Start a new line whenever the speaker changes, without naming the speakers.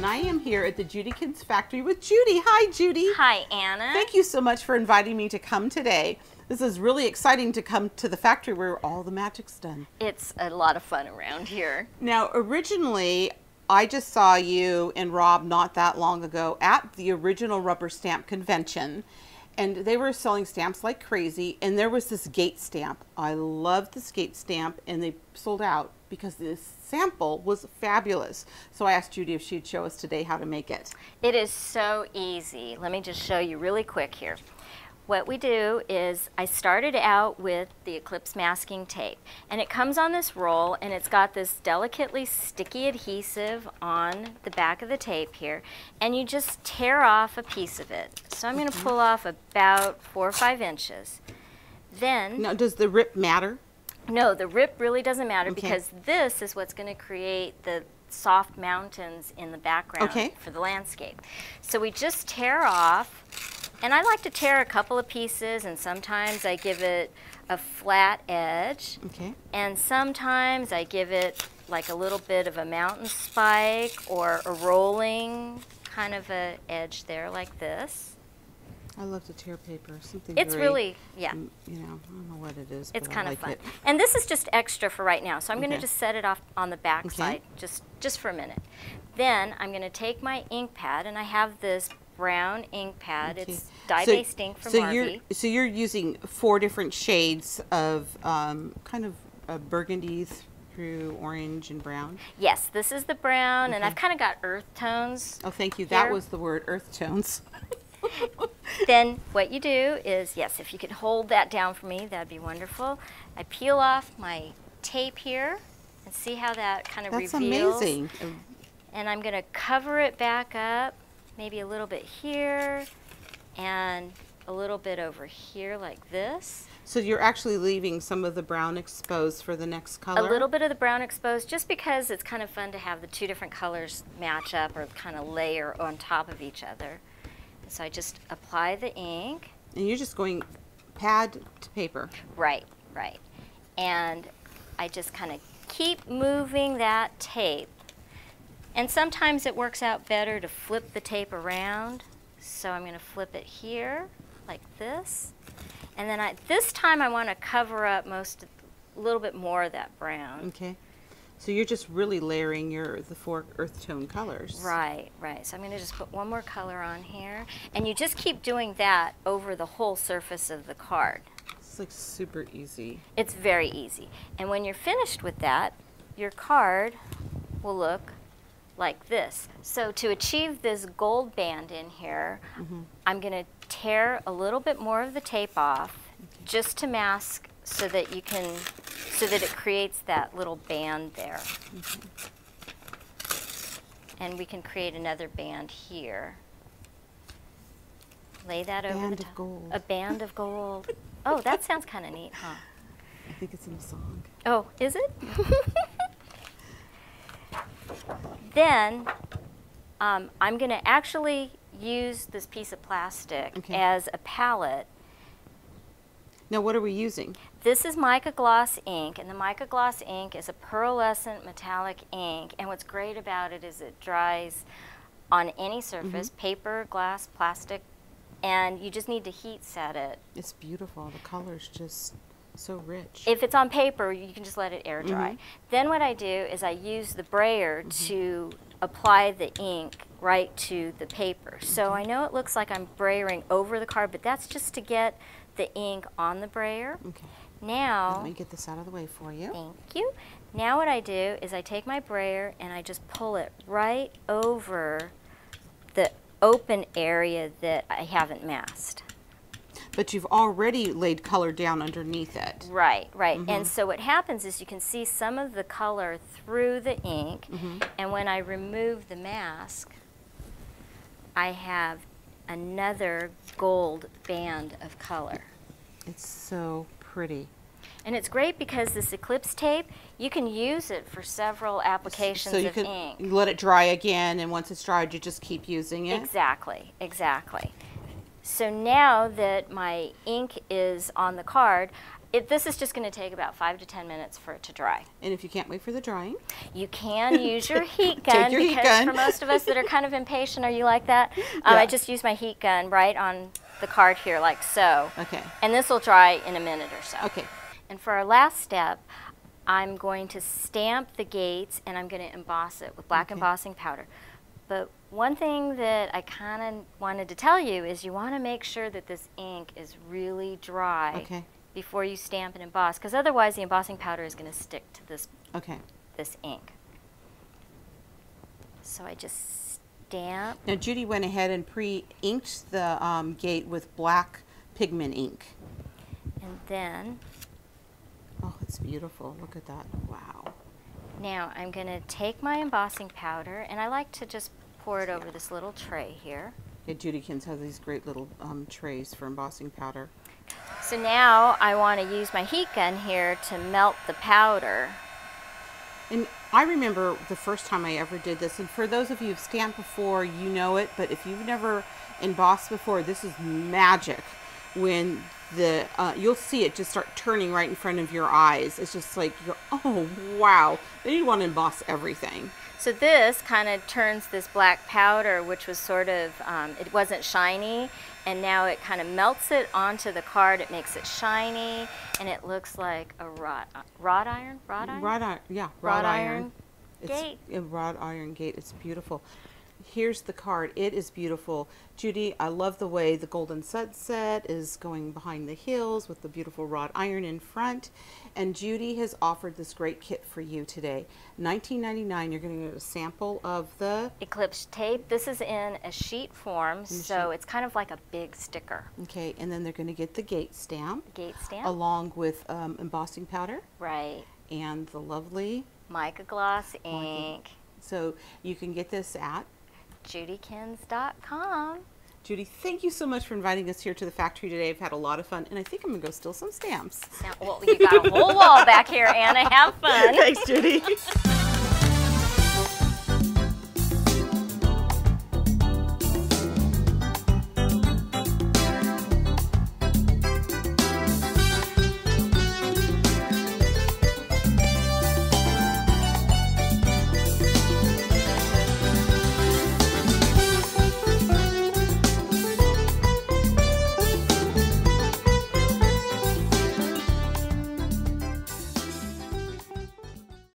I am here at the JudiKins factory with Judy. Hi, Judy.
Hi, Anna.
Thank you so much for inviting me to come today. This is really exciting to come to the factory where all the magic's done.
It's a lot of fun around here.
Now, originally, I just saw you and Rob not that long ago at the original rubber stamp convention, and they were selling stamps like crazy, and there was this gate stamp. I loved this gate stamp, and they sold out because this sample was fabulous. So I asked Judy if she'd show us today how to make it.
It is so easy. Let me just show you really quick here. What we do is I started out with the Eclipse masking tape, and it comes on this roll, and it's got this delicately sticky adhesive on the back of the tape here, and you just tear off a piece of it. So I'm going to pull off about 4 or 5 inches. Then,
now, does the rip matter?
No, the rip really doesn't matter,
Okay.
because this is what's going to create the soft mountains in the background for the landscape. So we just tear off. And I like to tear a couple of pieces, and sometimes I give it a flat edge.
Okay.
And sometimes I give it like a little bit of a mountain spike or a rolling kind of a edge there like this.
I love to tear paper. Something
It's
very,
really, yeah.
you know, I don't know what it is,
It's
but
kind
I
of
like
fun.
it.
And this is just extra for right now, so I'm going to
Okay.
just set it off on the back
Okay.
side just for a minute. Then I'm going to take my ink pad, and I have this brown ink pad.
Okay.
It's dye-based ink from Harvey.
So you're using 4 different shades of kind of burgundy through orange and brown?
Yes, this is the brown, and
Okay.
I've kind of got earth tones.
Oh, thank you.
here.
That was the word, earth tones.
Then what you do is, yes, if you could hold that down for me, that'd be wonderful. I peel off my tape here and see how that kind of
That's
reveals.
amazing.
And I'm going to cover it back up, maybe a little bit here and a little bit over here like this.
So you're actually leaving some of the brown exposed for the next color?
A little bit of the brown exposed, just because it's kind of fun to have the 2 different colors match up or kind of layer on top of each other. So I just apply the ink.
And you're just going pad to paper?
Right, right. And I just kind of keep moving that tape. And sometimes it works out better to flip the tape around. So I'm going to flip it here like this. And then this time I want to cover up a little bit more of that brown.
Okay. So you're just really layering the 4 earth tone colors.
Right, right. So I'm going to just put one more color on here. And you just keep doing that over the whole surface of the card.
It's like super easy.
It's very easy. And when you're finished with that, your card will look like this. So to achieve this gold band in here, I'm going to tear a little bit more of the tape off just to mask so that it creates that little band there. And we can create another band here. Lay that over
Band
the
of
top.
gold.
A band of gold. Oh, that sounds kind of neat, huh?
I think it's in a song.
Oh, is it? Then I'm going to actually use this piece of plastic as a palette.
Now what are we using?
This is mica gloss ink, and the mica gloss ink is a pearlescent metallic ink, and what's great about it is it dries on any surface, paper, glass, plastic, and you just need to heat set it.
It's beautiful. The color's just so rich.
If it's on paper, you can just let it air dry. Then what I do is I use the brayer to apply the ink right to the paper. So I know it looks like I'm brayering over the card, but that's just to get the ink on the brayer.
Okay.
Now,
let me get this out of the way for you.
thank you. Now what I do is I take my brayer and I just pull it right over the open area that I haven't masked.
But you've already laid color down underneath it.
Right, right. And so what happens is you can see some of the color through the ink, and when I remove the mask, I have another gold band of color.
It's so pretty.
And it's great because this Eclipse tape, you can use it for several applications
So you
of
can
ink.
let it dry again, and once it's dried, you just keep using it?
Exactly, exactly. So now that my ink is on the card, This is just going to take about 5 to 10 minutes for it to dry.
And if you can't wait for the drying,
you can use your heat gun.
Take your heat gun.
For most of us that are kind of impatient, are you like that?
Yeah.
I just use my heat gun right on the card here, like so.
Okay.
And this will dry in a minute or so.
Okay.
And for our last step, I'm going to stamp the gates and I'm going to emboss it with black embossing powder. But one thing that I kind of wanted to tell you is you want to make sure that this ink is really dry before you stamp and emboss, because otherwise the embossing powder is going to stick to this, this ink. So I just stamp.
Now Judy went ahead and pre-inked the gate with black pigment ink.
And then...
oh, it's beautiful. Look at that. Wow.
Now I'm going to take my embossing powder, and I like to just pour it over this little tray here.
Yeah, JudiKins has these great little trays for embossing powder.
So now I want to use my heat gun here to melt the powder.
And I remember the first time I ever did this, and for those of you who've stamped before, you know it, but if you've never embossed before, this is magic. When you'll see it just start turning right in front of your eyes. It's just like, oh wow. Then you want to emboss everything.
So this kind of turns this black powder, which was sort of, it wasn't shiny, and now it kind of melts it onto the card. It makes it shiny, and it looks like a wrought iron gate.
It's a wrought iron gate. It's beautiful. Here's the card. It is beautiful. Judy, I love the way the golden sunset is going behind the hills with the beautiful wrought iron in front. And Judy has offered this great kit for you today. $19.99. You're going to get a sample of the
Eclipse tape. This is in a sheet form, so it's kind of like a big sticker.
Okay, and then they're going to get the gate stamp.
Gate stamp.
Along with embossing powder.
Right.
And the lovely
mica gloss ink.
So you can get this at
JudiKins.com.
Judy, thank you so much for inviting us here to the factory today. I've had a lot of fun, and I think I'm going to go steal some stamps.
Well, you got a whole wall back here, Anna. Have fun.
Thanks, Judy.